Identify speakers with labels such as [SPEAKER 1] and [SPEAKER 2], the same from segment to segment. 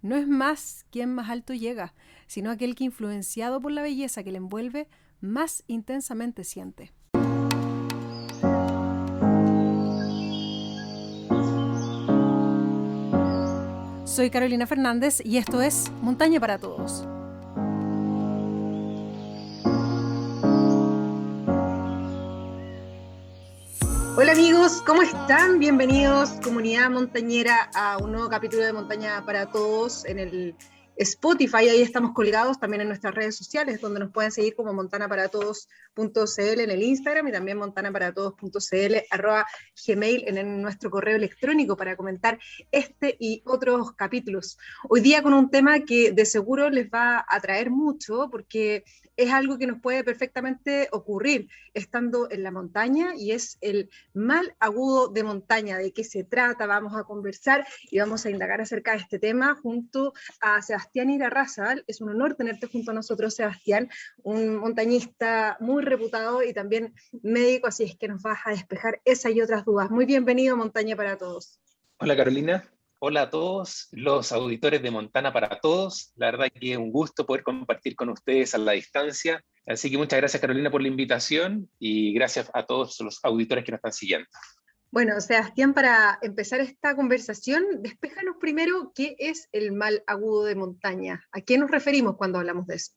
[SPEAKER 1] no es más quien más alto llega, sino aquel que influenciado por la belleza que le envuelve, más intensamente siente. Soy Carolina Fernández y esto es Montaña para Todos.
[SPEAKER 2] Hola amigos, ¿cómo están? Bienvenidos, comunidad montañera, a un nuevo capítulo de Montaña para Todos en el Spotify. Ahí estamos colgados también en nuestras redes sociales, donde nos pueden seguir como montanaparatodos.cl en el Instagram y también montanaparatodos.cl @gmail en nuestro correo electrónico para comentar este y otros capítulos. Hoy día con un tema que de seguro les va a atraer mucho porque es algo que nos puede perfectamente ocurrir estando en la montaña y es el mal agudo de montaña. ¿De qué se trata? Vamos a conversar y vamos a indagar acerca de este tema junto a Sebastián Irarrázaval. Es un honor tenerte junto a nosotros, Sebastián, un montañista muy reputado y también médico, así es que nos vas a despejar esa y otras dudas. Muy bienvenido, Montaña para Todos.
[SPEAKER 3] Hola Carolina, hola a todos los auditores de Montana para Todos. La verdad que es un gusto poder compartir con ustedes a la distancia. Así que muchas gracias Carolina por la invitación y gracias a todos los auditores que nos están siguiendo.
[SPEAKER 2] Bueno, Sebastián, para empezar esta conversación, despéjanos primero qué es el mal agudo de montaña. ¿A qué nos referimos cuando hablamos de eso?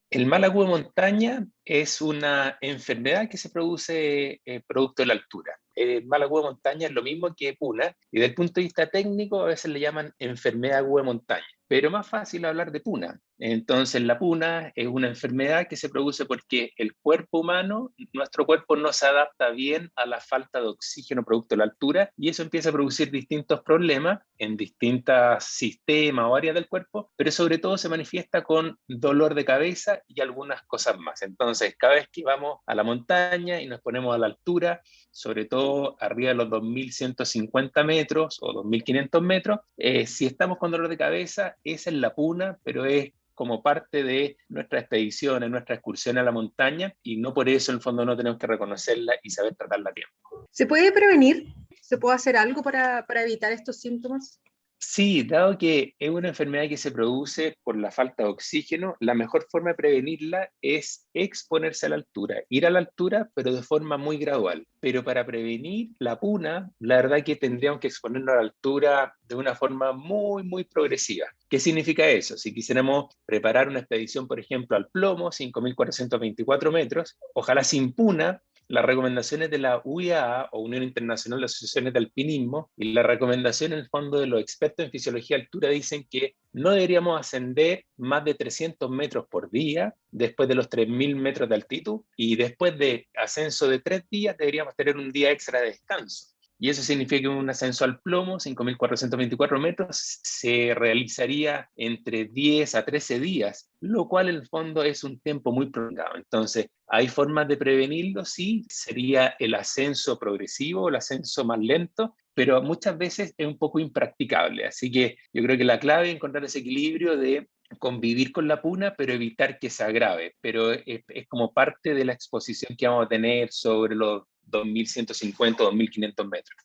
[SPEAKER 3] El mal agudo de montaña es una enfermedad que se produce producto de la altura. El mal agudo de montaña es lo mismo que puna y desde el punto de vista técnico a veces le llaman enfermedad aguda de montaña, pero más fácil hablar de puna. Entonces la puna es una enfermedad que se produce porque el cuerpo humano, nuestro cuerpo no se adapta bien a la falta de oxígeno producto de la altura y eso empieza a producir distintos problemas en distintos sistemas o áreas del cuerpo, pero sobre todo se manifiesta con dolor de cabeza y algunas cosas más. Entonces, cada vez que vamos a la montaña y nos ponemos a la altura, sobre todo arriba de los 2.150 metros o 2.500 metros, si estamos con dolor de cabeza, esa es la puna, pero es como parte de nuestra expedición, en nuestra excursión a la montaña, y no por eso en el fondo no tenemos que reconocerla y saber tratarla a tiempo.
[SPEAKER 2] ¿Se puede prevenir? ¿Se puede hacer algo para evitar estos síntomas?
[SPEAKER 3] Sí, dado que es una enfermedad que se produce por la falta de oxígeno, la mejor forma de prevenirla es exponerse a la altura, ir a la altura, pero de forma muy gradual. Pero para prevenir la puna, la verdad que tendríamos que exponernos a la altura de una forma muy, muy progresiva. ¿Qué significa eso? Si quisiéramos preparar una expedición, por ejemplo, al Plomo, 5.424 metros, ojalá sin puna, las recomendaciones de la UIAA o Unión Internacional de Asociaciones de Alpinismo y la recomendación en el fondo de los expertos en fisiología de altura dicen que no deberíamos ascender más de 300 metros por día después de los 3.000 metros de altitud y después de ascenso de 3 días deberíamos tener un día extra de descanso. Y eso significa que un ascenso al Plomo, 5.424 metros, se realizaría entre 10 a 13 días, lo cual en el fondo es un tiempo muy prolongado. Entonces, ¿hay formas de prevenirlo? Sí, sería el ascenso progresivo, el ascenso más lento, pero muchas veces es un poco impracticable. Así que yo creo que la clave es encontrar ese equilibrio de convivir con la puna, pero evitar que se agrave. Pero es como parte de la exposición que vamos a tener sobre los 2.150 o 2.500 metros.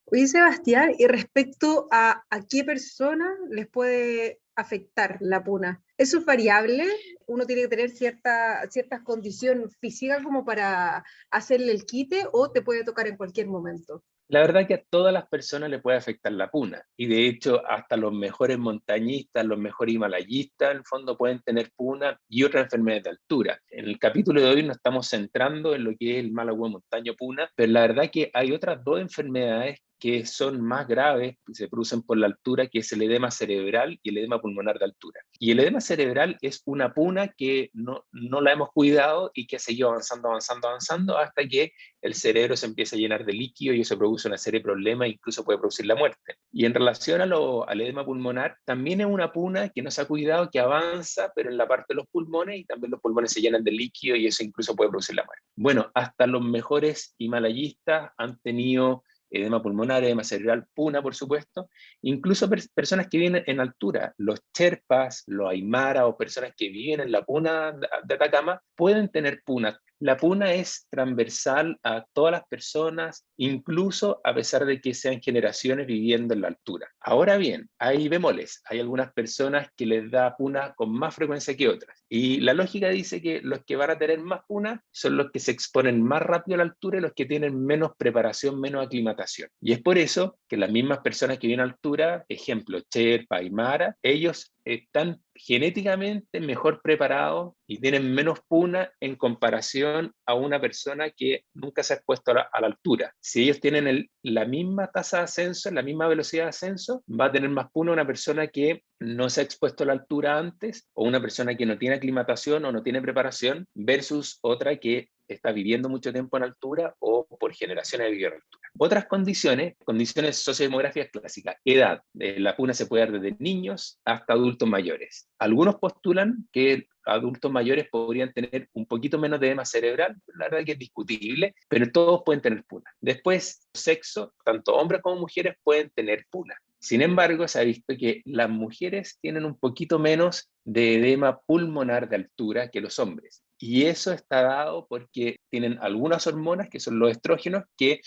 [SPEAKER 2] Oye, Sebastián, y respecto a qué persona les puede afectar la puna, ¿eso es variable? ¿Uno tiene que tener ciertas condiciones físicas como para hacerle el quite o te puede tocar en cualquier momento?
[SPEAKER 3] La verdad que a todas las personas le puede afectar la puna y de hecho hasta los mejores montañistas, los mejores himalayistas en el fondo pueden tener puna y otras enfermedades de altura. En el capítulo de hoy nos estamos centrando en lo que es el mal agua de montaña puna, pero la verdad que hay otras dos enfermedades que son más graves, que se producen por la altura, que es el edema cerebral y el edema pulmonar de altura. Y el edema cerebral es una puna que no la hemos cuidado y que ha seguido avanzando, avanzando, avanzando hasta que el cerebro se empieza a llenar de líquido y eso produce una serie de problemas, incluso puede producir la muerte. Y en relación al edema pulmonar, también es una puna que no se ha cuidado, que avanza, pero en la parte de los pulmones y también los pulmones se llenan de líquido y eso incluso puede producir la muerte. Bueno, hasta los mejores himalayistas han tenido edema pulmonar, edema cerebral, puna, por supuesto, incluso personas que viven en altura, los Sherpas, los Aymara o personas que viven en la puna de Atacama pueden tener puna La puna es transversal a todas las personas, incluso a pesar de que sean generaciones viviendo en la altura. Ahora bien, hay bemoles. Hay algunas personas que les da puna con más frecuencia que otras. Y la lógica dice que los que van a tener más puna son los que se exponen más rápido a la altura y los que tienen menos preparación, menos aclimatación. Y es por eso que las mismas personas que viven a altura, ejemplo, Sherpa, Aymara, ellos están genéticamente mejor preparados y tienen menos puna en comparación a una persona que nunca se ha expuesto a la altura. Si ellos tienen la misma tasa de ascenso, la misma velocidad de ascenso, va a tener más puna una persona que no se ha expuesto a la altura antes o una persona que no tiene aclimatación o no tiene preparación versus otra que está viviendo mucho tiempo en altura o por generaciones de vivir en altura. Otras condiciones sociodemográficas clásicas, edad. La puna se puede dar desde niños hasta adultos mayores. Algunos postulan que adultos mayores podrían tener un poquito menos de edema cerebral, la verdad que es discutible, pero todos pueden tener puna. Después, sexo, tanto hombres como mujeres pueden tener puna. Sin embargo, se ha visto que las mujeres tienen un poquito menos de edema pulmonar de altura que los hombres. Y eso está dado porque tienen algunas hormonas, que son los estrógenos, que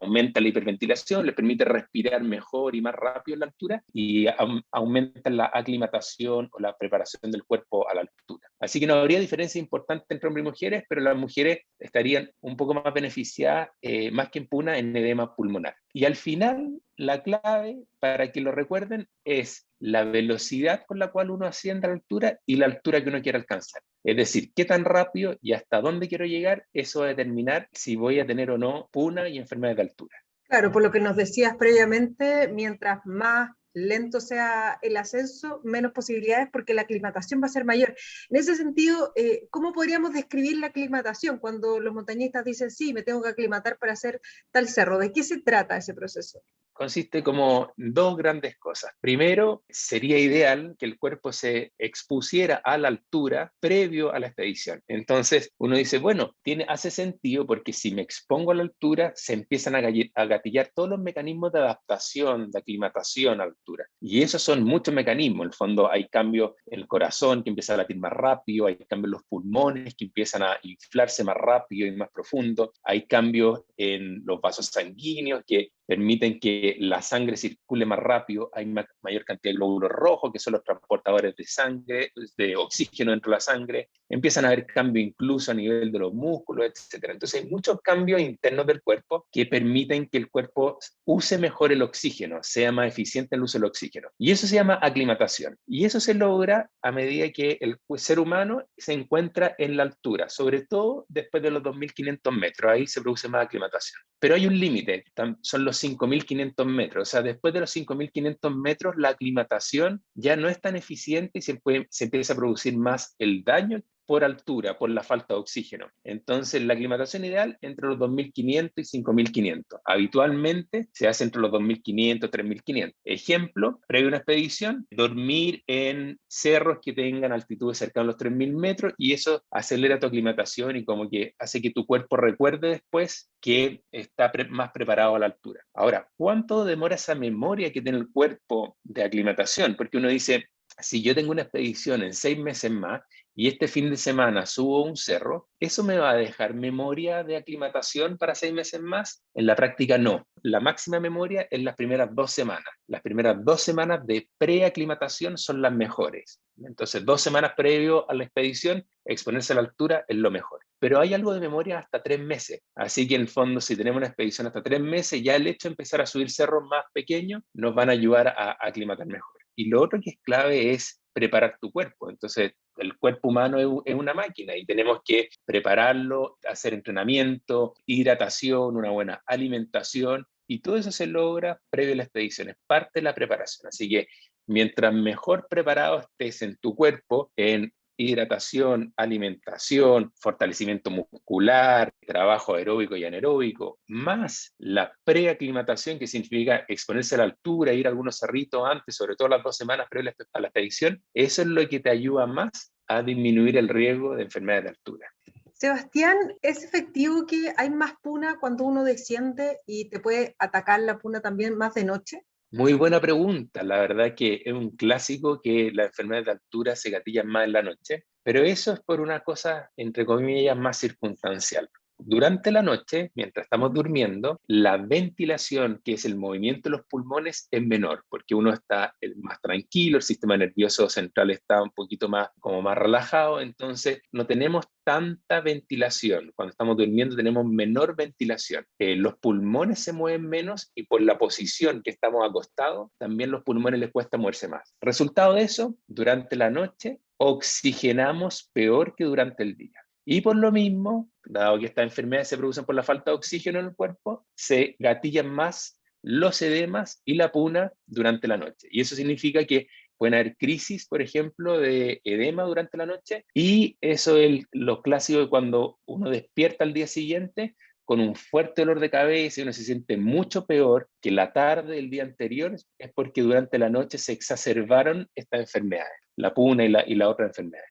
[SPEAKER 3] aumentan la hiperventilación, les permite respirar mejor y más rápido en la altura y aumentan la aclimatación o la preparación del cuerpo a la altura. Así que no habría diferencia importante entre hombres y mujeres, pero las mujeres estarían un poco más beneficiadas, más que en puna, en edema pulmonar. Y al final, la clave, para que lo recuerden, es la velocidad con la cual uno asciende a la altura y la altura que uno quiere alcanzar. Es decir, qué tan rápido y hasta dónde quiero llegar, eso va a determinar si voy a tener o no puna y enfermedades de altura.
[SPEAKER 2] Claro, por lo que nos decías previamente, mientras más lento sea el ascenso, menos posibilidades porque la aclimatación va a ser mayor. En ese sentido, ¿cómo podríamos describir la aclimatación cuando los montañistas dicen, sí, me tengo que aclimatar para hacer tal cerro? ¿De qué se trata ese proceso?
[SPEAKER 3] Consiste como dos grandes cosas. Primero, sería ideal que el cuerpo se expusiera a la altura previo a la expedición. Entonces, uno dice, bueno, hace sentido porque si me expongo a la altura, se empiezan a gatillar todos los mecanismos de adaptación, de aclimatación a la altura. Y esos son muchos mecanismos. En el fondo, hay cambios en el corazón que empieza a latir más rápido, hay cambios en los pulmones que empiezan a inflarse más rápido y más profundo, hay cambios en los vasos sanguíneos que permiten que la sangre circule más rápido, hay mayor cantidad de glóbulos rojos, que son los transportadores de sangre, de oxígeno dentro de la sangre, empiezan a haber cambios incluso a nivel de los músculos, etc. Entonces hay muchos cambios internos del cuerpo que permiten que el cuerpo use mejor el oxígeno, sea más eficiente en el uso del oxígeno. Y eso se llama aclimatación. Y eso se logra a medida que el ser humano se encuentra en la altura, sobre todo después de los 2.500 metros, ahí se produce más aclimatación. Pero hay un límite, son los 5.500 metros. O sea, después de los 5.500 metros, la aclimatación ya no es tan eficiente y se empieza a producir más el daño por altura, por la falta de oxígeno. Entonces, la aclimatación ideal entre los 2.500 y 5.500. Habitualmente se hace entre los 2.500 y 3.500. Ejemplo, previo a una expedición, dormir en cerros que tengan altitudes cercanas a los 3.000 metros y eso acelera tu aclimatación y como que hace que tu cuerpo recuerde después que está más preparado a la altura. Ahora, ¿cuánto demora esa memoria que tiene el cuerpo de aclimatación? Porque uno dice, si yo tengo una expedición en 6 meses más y este fin de semana subo un cerro, ¿eso me va a dejar memoria de aclimatación para 6 meses más? En la práctica no. La máxima memoria es las primeras 2 semanas. Las primeras 2 semanas de preaclimatación son las mejores. Entonces, 2 semanas previo a la expedición, exponerse a la altura es lo mejor. Pero hay algo de memoria hasta 3 meses. Así que en el fondo, si tenemos una expedición hasta 3 meses, ya el hecho de empezar a subir cerros más pequeños nos van a ayudar a aclimatar mejor. Y lo otro que es clave es preparar tu cuerpo. Entonces, el cuerpo humano es una máquina y tenemos que prepararlo, hacer entrenamiento, hidratación, una buena alimentación, y todo eso se logra previo a la expedición, es parte de la preparación. Así que mientras mejor preparado estés en tu cuerpo, en hidratación, alimentación, fortalecimiento muscular, trabajo aeróbico y anaeróbico, más la preaclimatación, que significa exponerse a la altura, ir a algunos cerritos antes, sobre todo las 2 semanas previas a la expedición, eso es lo que te ayuda más a disminuir el riesgo de enfermedades de altura.
[SPEAKER 2] Sebastián, ¿es efectivo que hay más puna cuando uno desciende y te puede atacar la puna también más de noche?
[SPEAKER 3] Muy buena pregunta. La verdad que es un clásico que las enfermedades de altura se gatillan más en la noche, Pero eso es por una cosa, entre comillas, más circunstancial. Durante la noche, mientras estamos durmiendo, la ventilación, que es el movimiento de los pulmones, es menor, porque uno está más tranquilo, el sistema nervioso central está un poquito más, como más relajado, entonces no tenemos tanta ventilación. Cuando estamos durmiendo tenemos menor ventilación. Los pulmones se mueven menos y por la posición que estamos acostados, también los pulmones les cuesta moverse más. Resultado de eso, durante la noche oxigenamos peor que durante el día. Y por lo mismo, dado que estas enfermedades se producen por la falta de oxígeno en el cuerpo, se gatillan más los edemas y la puna durante la noche. Y eso significa que pueden haber crisis, por ejemplo, de edema durante la noche, y eso es lo clásico de cuando uno despierta al día siguiente con un fuerte dolor de cabeza y uno se siente mucho peor que la tarde del día anterior, es porque durante la noche se exacerbaron estas enfermedades, la puna y la otra enfermedad.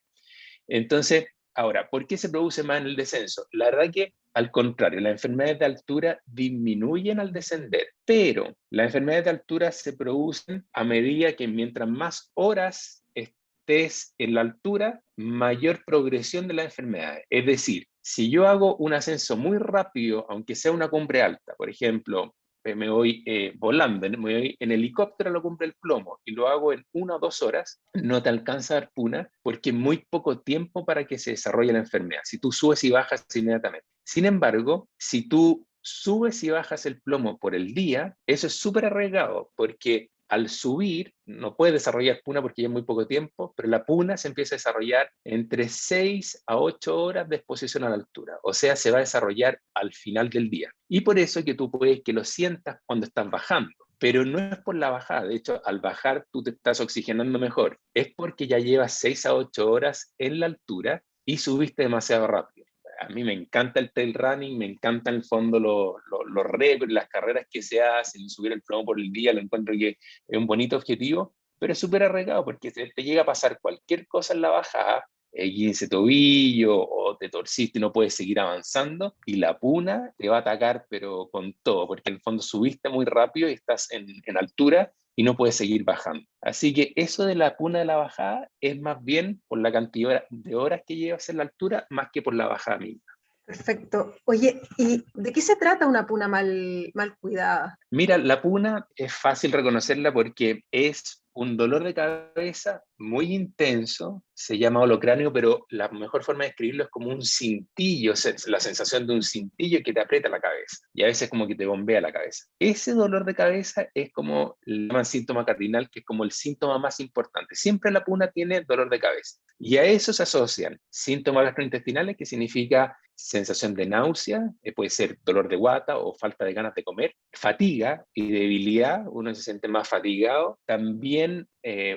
[SPEAKER 3] Entonces, ahora, ¿por qué se produce más en el descenso? La verdad que, al contrario, las enfermedades de altura disminuyen al descender, pero las enfermedades de altura se producen a medida que mientras más horas estés en la altura, mayor progresión de las enfermedades. Es decir, si yo hago un ascenso muy rápido, aunque sea una cumbre alta, por ejemplo, me voy volando, me voy en helicóptero a la cumbre del Plomo y lo hago en 1 o 2 horas, no te alcanza a dar puna porque es muy poco tiempo para que se desarrolle la enfermedad. Si tú subes y bajas inmediatamente. Sin embargo, si tú subes y bajas el plomo por el día, eso es súper arriesgado porque al subir no puedes desarrollar puna porque ya es muy poco tiempo, pero la puna se empieza a desarrollar entre 6 a 8 horas de exposición a la altura, o sea, se va a desarrollar al final del día. Y por eso es que tú puedes que lo sientas cuando estás bajando, pero no es por la bajada, de hecho, al bajar tú te estás oxigenando mejor, es porque ya llevas 6 a 8 horas en la altura y subiste demasiado rápido. A mí me encanta el trail running, me encantan en el fondo los récords, las carreras que se hacen, subir el plomo por el día, lo encuentro que es un bonito objetivo, pero es súper arriesgado porque te llega a pasar cualquier cosa en la bajada, guince tobillo o te torciste y no puedes seguir avanzando y la puna te va a atacar pero con todo, porque en el fondo subiste muy rápido y estás en altura y no puedes seguir bajando. Así que eso de la puna de la bajada es más bien por la cantidad de horas que llevas en la altura más que por la bajada misma.
[SPEAKER 2] Perfecto. Oye, ¿y de qué se trata una puna mal cuidada?
[SPEAKER 3] Mira, la puna es fácil reconocerla porque es un dolor de cabeza muy intenso, se llama holocráneo, pero la mejor forma de describirlo es como un cintillo, la sensación de un cintillo que te aprieta la cabeza y a veces como que te bombea la cabeza. Ese dolor de cabeza es como el llaman síntoma cardinal, que es como el síntoma más importante. Siempre la puna tiene dolor de cabeza y a eso se asocian síntomas gastrointestinales, que significa sensación de náusea, puede ser dolor de guata o falta de ganas de comer, fatiga y debilidad, uno se siente más fatigado, también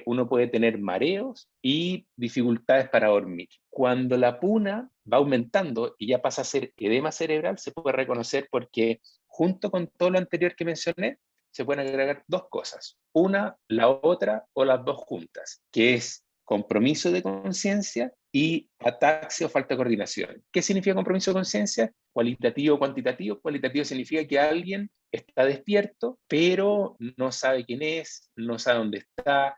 [SPEAKER 3] uno puede tener mareos y dificultades para dormir. Cuando la puna va aumentando y ya pasa a ser edema cerebral, se puede reconocer porque junto con todo lo anterior que mencioné, se pueden agregar 2 cosas, una, la otra o las 2 juntas, que es compromiso de conciencia y ataxia o falta de coordinación. ¿Qué significa compromiso de conciencia? Cualitativo o cuantitativo. Cualitativo significa que alguien está despierto, pero no sabe quién es, no sabe dónde está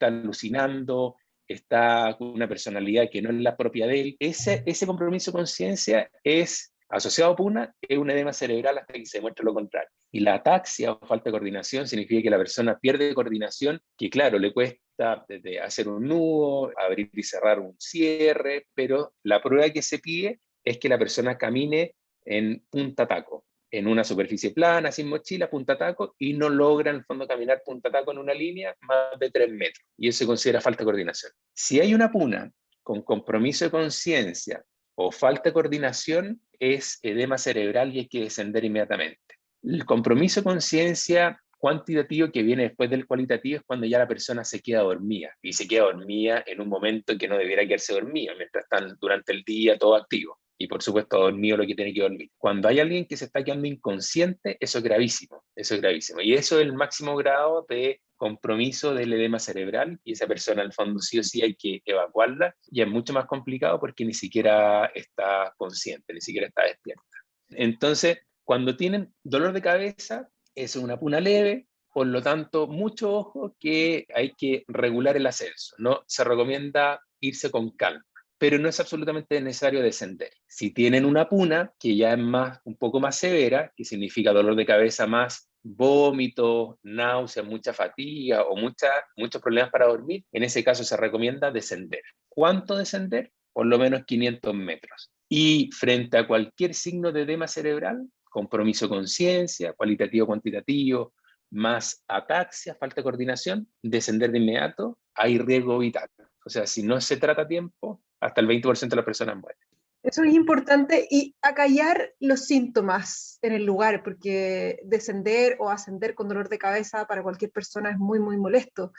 [SPEAKER 3] alucinando, está con una personalidad que no es la propia de él. Ese compromiso de conciencia es asociado a puna, es un edema cerebral hasta que se demuestre lo contrario. Y la ataxia o falta de coordinación significa que la persona pierde coordinación, que claro, le cuesta desde hacer un nudo, abrir y cerrar un cierre, pero la prueba que se pide es que la persona camine en punta taco, en una superficie plana, sin mochila, punta taco, y no logra en el fondo caminar punta taco en una línea más de 3 metros. Y eso se considera falta de coordinación. Si hay una puna con compromiso de conciencia o falta de coordinación, es edema cerebral y hay que descender inmediatamente. El compromiso de conciencia cuantitativo que viene después del cualitativo es cuando ya la persona se queda dormida, y se queda dormida en un momento en que no debiera quedarse dormida, mientras están durante el día todo activo. Y por supuesto dormido lo que tiene que dormir. Cuando hay alguien que se está quedando inconsciente, eso es gravísimo, eso es gravísimo. Y eso es el máximo grado de compromiso del edema cerebral, y esa persona al fondo sí o sí hay que evacuarla, y es mucho más complicado porque ni siquiera está consciente, ni siquiera está despierta. Entonces, cuando tienen dolor de cabeza, es una puna leve, por lo tanto, mucho ojo que hay que regular el ascenso, no se recomienda irse con calma. pero no es absolutamente necesario descender. Si tienen una puna, que ya es un poco más severa, que significa dolor de cabeza más vómitos, náuseas, mucha fatiga o muchos problemas para dormir, en ese caso se recomienda descender. ¿Cuánto descender? Por lo menos 500 metros. Y frente a cualquier signo de edema cerebral, compromiso con conciencia, cualitativo, cuantitativo, más ataxia, falta de coordinación, descender de inmediato, hay riesgo vital. O sea, si no se trata a tiempo, hasta el 20% de las personas mueren.
[SPEAKER 2] Eso es importante, y acallar los síntomas en el lugar, porque descender o ascender con dolor de cabeza para cualquier persona es muy, muy molesto.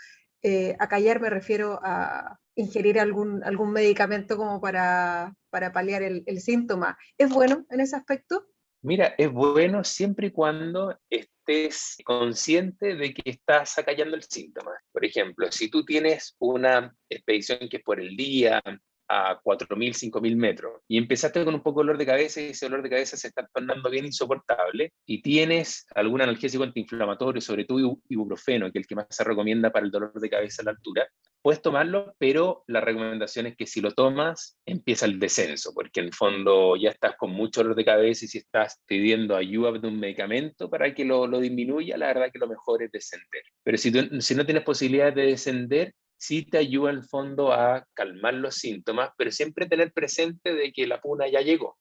[SPEAKER 2] Acallar me refiero a ingerir algún medicamento como para paliar el síntoma. ¿Es bueno en ese aspecto?
[SPEAKER 3] Mira, es bueno siempre y cuando estés consciente de que estás acallando el síntoma. Por ejemplo, si tú tienes una expedición que es por el día, a 4.000, 5.000 metros, y empezaste con un poco de dolor de cabeza y ese dolor de cabeza se está tornando bien insoportable, y tienes algún analgésico antiinflamatorio, sobre todo ibuprofeno, que es el que más se recomienda para el dolor de cabeza a la altura, puedes tomarlo, pero la recomendación es que si lo tomas, empieza el descenso, porque en el fondo ya estás con mucho dolor de cabeza, y si estás pidiendo ayuda de un medicamento para que lo disminuya, la verdad que lo mejor es descender. Pero si no tienes posibilidad de descender, sí te ayuda en el fondo a calmar los síntomas, pero siempre tener presente de que la puna ya llegó.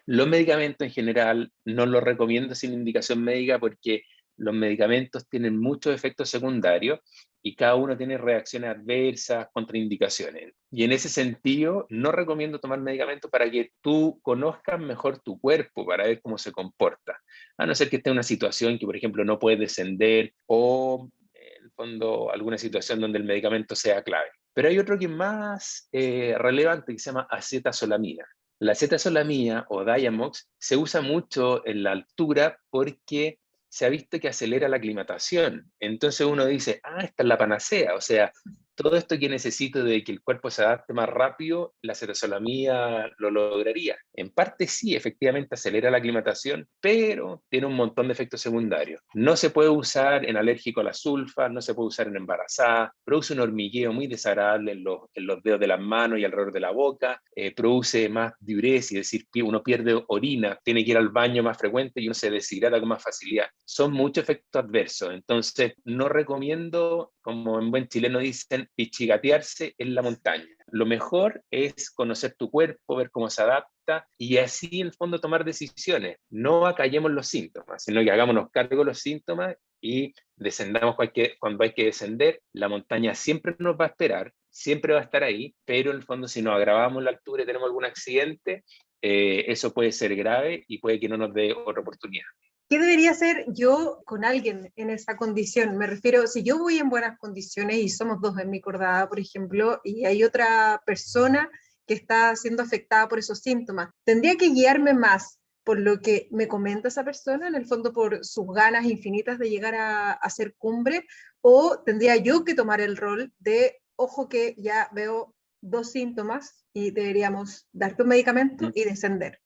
[SPEAKER 3] Los medicamentos en general no los recomiendo sin indicación médica, porque los medicamentos tienen muchos efectos secundarios y cada uno tiene reacciones adversas, contraindicaciones. Y en ese sentido, no recomiendo tomar medicamentos para que tú conozcas mejor tu cuerpo, para ver cómo se comporta. A no ser que esté en una situación que, por ejemplo, no puedes descender, o en el fondo alguna situación donde el medicamento sea clave. Pero hay otro que es más relevante, que se llama acetazolamina. La acetazolamina o Diamox se usa mucho en la altura porque se ha visto que acelera la aclimatación. Entonces uno dice, esta es la panacea. O sea, todo esto que necesito de que el cuerpo se adapte más rápido, la acetazolamina lo lograría. En parte sí, efectivamente acelera la aclimatación, pero tiene un montón de efectos secundarios. No se puede usar en alérgico a la sulfa, no se puede usar en embarazada, produce un hormigueo muy desagradable en los dedos de las manos y alrededor de la boca, produce más diuresis, es decir, uno pierde orina, tiene que ir al baño más frecuente y uno se deshidrata con más facilidad. Son muchos efectos adversos, entonces no recomiendo, como en buen chileno dicen, pichigatearse en la montaña. Lo mejor es conocer tu cuerpo, ver cómo se adapta y así en el fondo tomar decisiones. No acallemos los síntomas, sino que hagámonos cargo de los síntomas y descendamos cuando hay que descender. La montaña siempre nos va a esperar, siempre va a estar ahí, pero en el fondo si nos agravamos la altura y tenemos algún accidente, eso puede ser grave y puede que no nos dé otra oportunidad.
[SPEAKER 2] ¿Qué debería hacer yo con alguien en esa condición? Me refiero, si yo voy en buenas condiciones y somos dos en mi cordada, por ejemplo, y hay otra persona que está siendo afectada por esos síntomas, ¿tendría que guiarme más por lo que me comenta esa persona, en el fondo por sus ganas infinitas de llegar a hacer cumbre, o tendría yo que tomar el rol de, ojo que ya veo dos síntomas y deberíamos darte un medicamento y descender?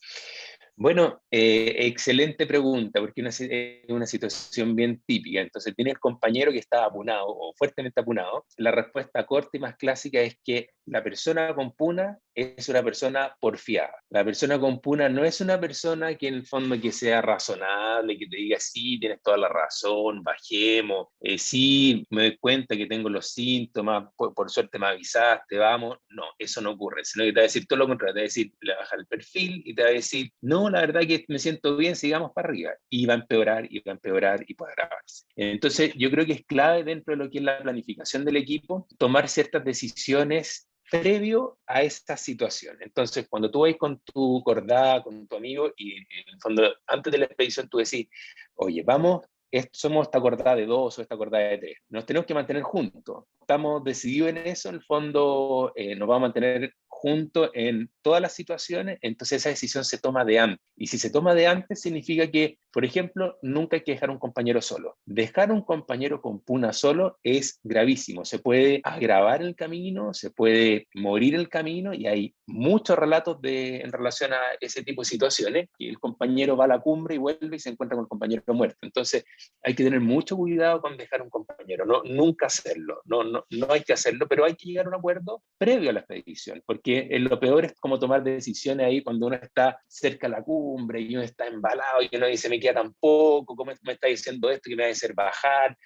[SPEAKER 3] Bueno, excelente pregunta, porque es una situación bien típica. Entonces, tiene el compañero que está apunado o fuertemente apunado. La respuesta corta y más clásica es que la persona con puna es una persona porfiada. La persona con puna no es una persona que en el fondo que sea razonable, que te diga, sí, tienes toda la razón, bajemos, sí, me doy cuenta que tengo los síntomas, por suerte me avisaste, vamos. No, eso no ocurre, sino que te va a decir todo lo contrario, te va a decir, le baja el perfil y te va a decir, no, la verdad que me siento bien, sigamos para arriba. Y va a empeorar y va a empeorar y puede agravarse. Entonces, yo creo que es clave dentro de lo que es la planificación del equipo, tomar ciertas decisiones previo a esta situación. Entonces, cuando tú vas con tu cordada, con tu amigo, y en el fondo, antes de la expedición, tú decís, oye, vamos, somos esta cordada de 2 o esta cordada de 3. Nos tenemos que mantener juntos. Estamos decididos en eso, en el fondo, nos vamos a mantener juntos en todas las situaciones, entonces esa decisión se toma de antes. Y si se toma de antes, significa que Por ejemplo, nunca hay que dejar a un compañero solo. Dejar a un compañero con puna solo es gravísimo. Se puede agravar el camino, se puede morir el camino, y hay muchos relatos en relación a ese tipo de situaciones, que el compañero va a la cumbre y vuelve y se encuentra con el compañero muerto. Entonces, hay que tener mucho cuidado con dejar a un compañero, nunca hacerlo, no hay que hacerlo, pero hay que llegar a un acuerdo previo a la expedición, porque lo peor es como tomar decisiones ahí cuando uno está cerca de la cumbre y uno está embalado y uno dice, me queda tan poco, ¿cómo me está diciendo esto que me va a hacer bajar?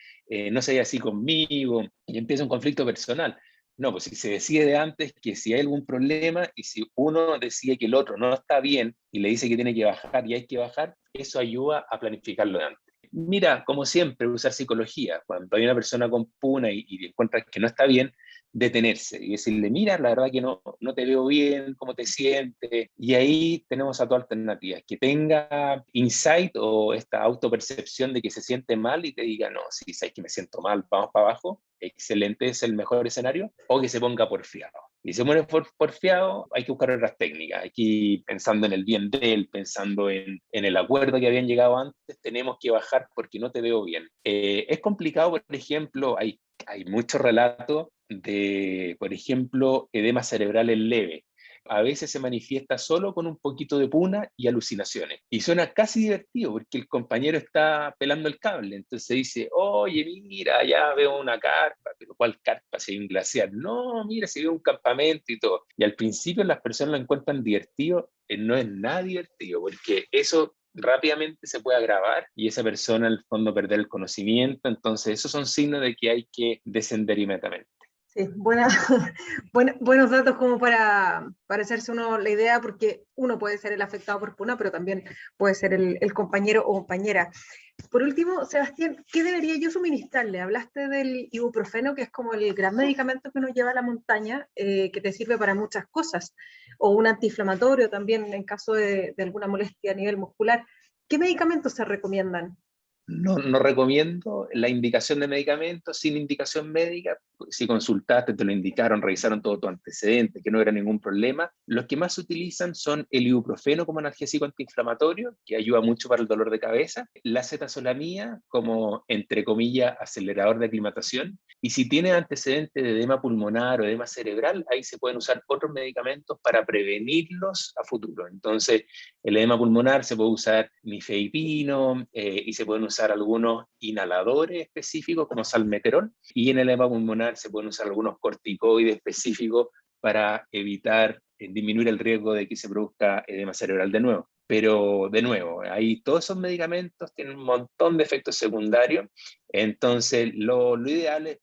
[SPEAKER 3] No sea así conmigo, y empieza un conflicto personal. No, pues si se decide de antes que si hay algún problema y si uno decide que el otro no está bien y le dice que tiene que bajar y hay que bajar, eso ayuda a planificarlo de antes. Mira, como siempre, usar psicología. Cuando hay una persona con puna y encuentras que no está bien, detenerse y decirle, mira, la verdad que no te veo bien, cómo te sientes. Y ahí tenemos a tu alternativa, que tenga insight o esta autopercepción de que se siente mal y te diga, no, si sabes que me siento mal, vamos para abajo. Excelente, es el mejor escenario. O que se ponga porfiado. Y si se pone porfiado, hay que buscar otras técnicas. Hay que ir pensando en el bien de él, pensando en el acuerdo que habían llegado antes, tenemos que bajar porque no te veo bien. Es complicado, por ejemplo, hay muchos relatos de, por ejemplo, edema cerebral en leve. A veces se manifiesta solo con un poquito de puna y alucinaciones. Y suena casi divertido porque el compañero está pelando el cable. Entonces dice, oye, mira, ya veo una carpa. ¿Pero cuál carpa? Si hay un glaciar. No, mira, si veo un campamento y todo. Y al principio las personas lo encuentran divertido. No es nada divertido porque eso rápidamente se puede agravar y esa persona al fondo perder el conocimiento. Entonces esos son signos de que hay que descender inmediatamente.
[SPEAKER 2] Sí, buenos datos como para hacerse uno la idea, porque uno puede ser el afectado por puna, pero también puede ser el compañero o compañera. Por último, Sebastián, ¿qué debería yo suministrarle? Hablaste del ibuprofeno, que es como el gran medicamento que uno lleva a la montaña, que te sirve para muchas cosas, o un antiinflamatorio también en caso de alguna molestia a nivel muscular. ¿Qué medicamentos se recomiendan?
[SPEAKER 3] No recomiendo la indicación de medicamentos sin indicación médica. Si consultaste, te lo indicaron, revisaron todo tu antecedente, que no era ningún problema. Los que más se utilizan son el ibuprofeno como analgésico antiinflamatorio, que ayuda mucho para el dolor de cabeza, la acetazolamida como, entre comillas, acelerador de aclimatación. Y si tiene antecedentes de edema pulmonar o edema cerebral, ahí se pueden usar otros medicamentos para prevenirlos a futuro. Entonces, el edema pulmonar se puede usar nifedipino y se pueden usar algunos inhaladores específicos como salmeterol, y en el edema pulmonar se pueden usar algunos corticoides específicos para evitar disminuir el riesgo de que se produzca edema cerebral de nuevo. Pero de nuevo, ahí todos esos medicamentos tienen un montón de efectos secundarios, entonces lo ideal es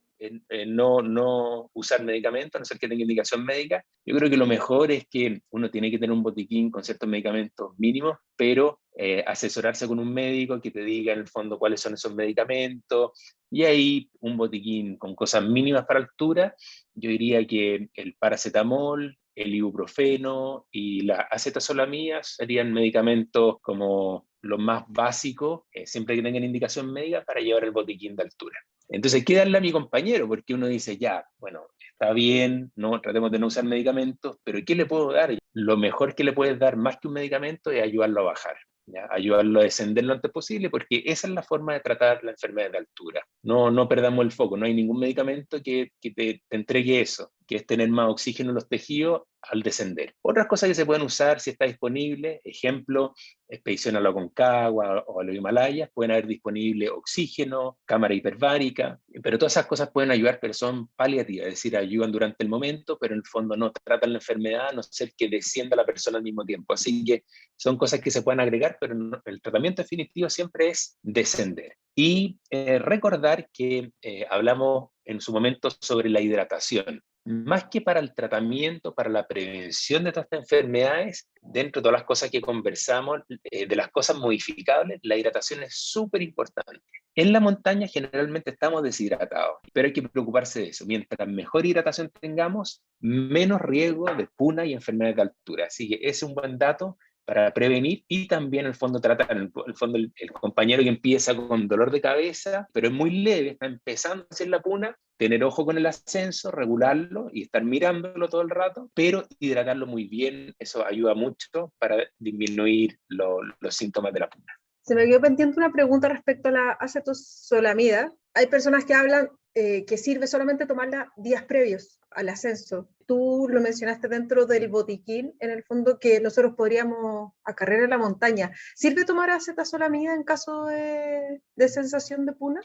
[SPEAKER 3] no usar medicamentos, a no ser que tenga indicación médica. Yo creo que lo mejor es que uno tiene que tener un botiquín con ciertos medicamentos mínimos, pero asesorarse con un médico que te diga en el fondo cuáles son esos medicamentos, y ahí un botiquín con cosas mínimas para altura. Yo diría que el paracetamol, el ibuprofeno y la acetazolamida serían medicamentos como los más básicos, siempre que tengan indicación médica, para llevar el botiquín de altura. Entonces hay que darle a mi compañero, porque uno dice, ya, bueno, está bien, no, tratemos de no usar medicamentos, pero ¿qué le puedo dar? Lo mejor que le puedes dar más que un medicamento es ayudarlo a bajar, ¿ya? Ayudarlo a descender lo antes posible, porque esa es la forma de tratar la enfermedad de altura. No perdamos el foco, no hay ningún medicamento que te entregue eso, que es tener más oxígeno en los tejidos al descender. Otras cosas que se pueden usar si está disponible, ejemplo, expedición a la Aconcagua o a los Himalayas, pueden haber disponible oxígeno, cámara hiperbárica, pero todas esas cosas pueden ayudar, pero son paliativas, es decir, ayudan durante el momento, pero en el fondo no tratan la enfermedad, a no ser que descienda la persona al mismo tiempo. Así que son cosas que se pueden agregar, pero el tratamiento definitivo siempre es descender. Y recordar que hablamos en su momento sobre la hidratación. Más que para el tratamiento, para la prevención de todas estas enfermedades, dentro de todas las cosas que conversamos, de las cosas modificables, la hidratación es súper importante. En la montaña generalmente estamos deshidratados, pero hay que preocuparse de eso. Mientras mejor hidratación tengamos, menos riesgo de puna y enfermedades de altura. Así que ese es un buen dato para prevenir, y también en el fondo tratar, en el fondo el compañero que empieza con dolor de cabeza, pero es muy leve, está empezando a hacer la puna, tener ojo con el ascenso, regularlo y estar mirándolo todo el rato, pero hidratarlo muy bien, eso ayuda mucho para disminuir los síntomas de la puna.
[SPEAKER 2] Se me quedó pendiente una pregunta respecto a la acetosolamida. Hay personas que hablan que sirve solamente tomarla días previos al ascenso. Tú lo mencionaste dentro del botiquín, en el fondo, que nosotros podríamos acarrear en la montaña. ¿Sirve tomar acetazolamida en caso de sensación de puna?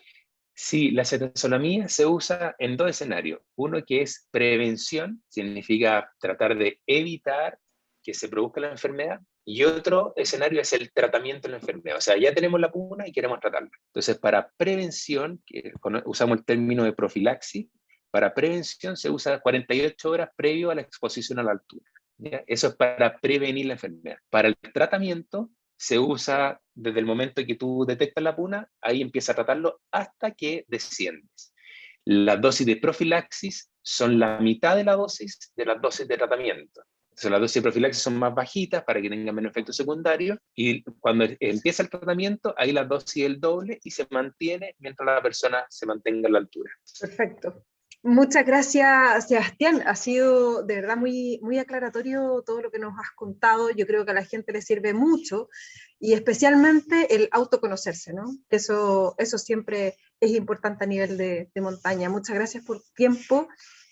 [SPEAKER 3] Sí, la acetazolamida se usa en dos escenarios. Uno que es prevención, significa tratar de evitar que se produzca la enfermedad. Y otro escenario es el tratamiento de la enfermedad. O sea, ya tenemos la puna y queremos tratarla. Entonces, para prevención, usamos el término de profilaxis, para prevención se usa 48 horas previo a la exposición a la altura. ¿Ya? Eso es para prevenir la enfermedad. Para el tratamiento se usa desde el momento en que tú detectas la puna, ahí empieza a tratarlo hasta que desciendes. Las dosis de profilaxis son la mitad de la dosis de las dosis de tratamiento. Entonces, las dosis de profilaxis son más bajitas para que tengan menos efectos secundarios, y cuando empieza el tratamiento, ahí la dosis es el doble y se mantiene mientras la persona se mantenga a la altura.
[SPEAKER 2] Perfecto. Muchas gracias, Sebastián. Ha sido de verdad muy, muy aclaratorio todo lo que nos has contado. Yo creo que a la gente le sirve mucho y especialmente el autoconocerse, ¿no? Eso siempre es importante a nivel de montaña. Muchas gracias por tu tiempo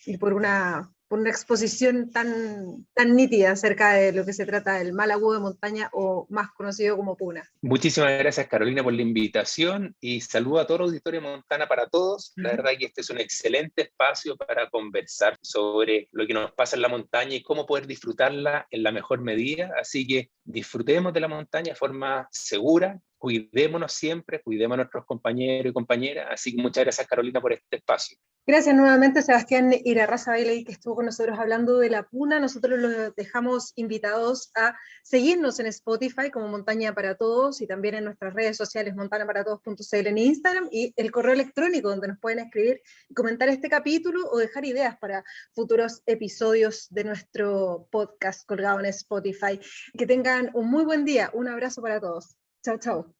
[SPEAKER 2] y por una exposición tan nítida acerca de lo que se trata del mal agudo de montaña, o más conocido como puna.
[SPEAKER 3] Muchísimas gracias, Carolina, por la invitación, y saludo a todo el auditorio Montana para todos. La verdad que este es un excelente espacio para conversar sobre lo que nos pasa en la montaña y cómo poder disfrutarla en la mejor medida. Así que disfrutemos de la montaña de forma segura, cuidémonos siempre, cuidemos a nuestros compañeros y compañeras. Así que muchas gracias, Carolina, por este espacio.
[SPEAKER 2] Gracias nuevamente, Sebastián Irarrázaval Bailey, que estuvo con nosotros hablando de la puna. Nosotros los dejamos invitados a seguirnos en Spotify como Montaña para Todos, y también en nuestras redes sociales montanaparatodos.cl en Instagram, y el correo electrónico donde nos pueden escribir y comentar este capítulo o dejar ideas para futuros episodios de nuestro podcast colgado en Spotify. Que tengan un muy buen día. Un abrazo para todos. Chao, chao.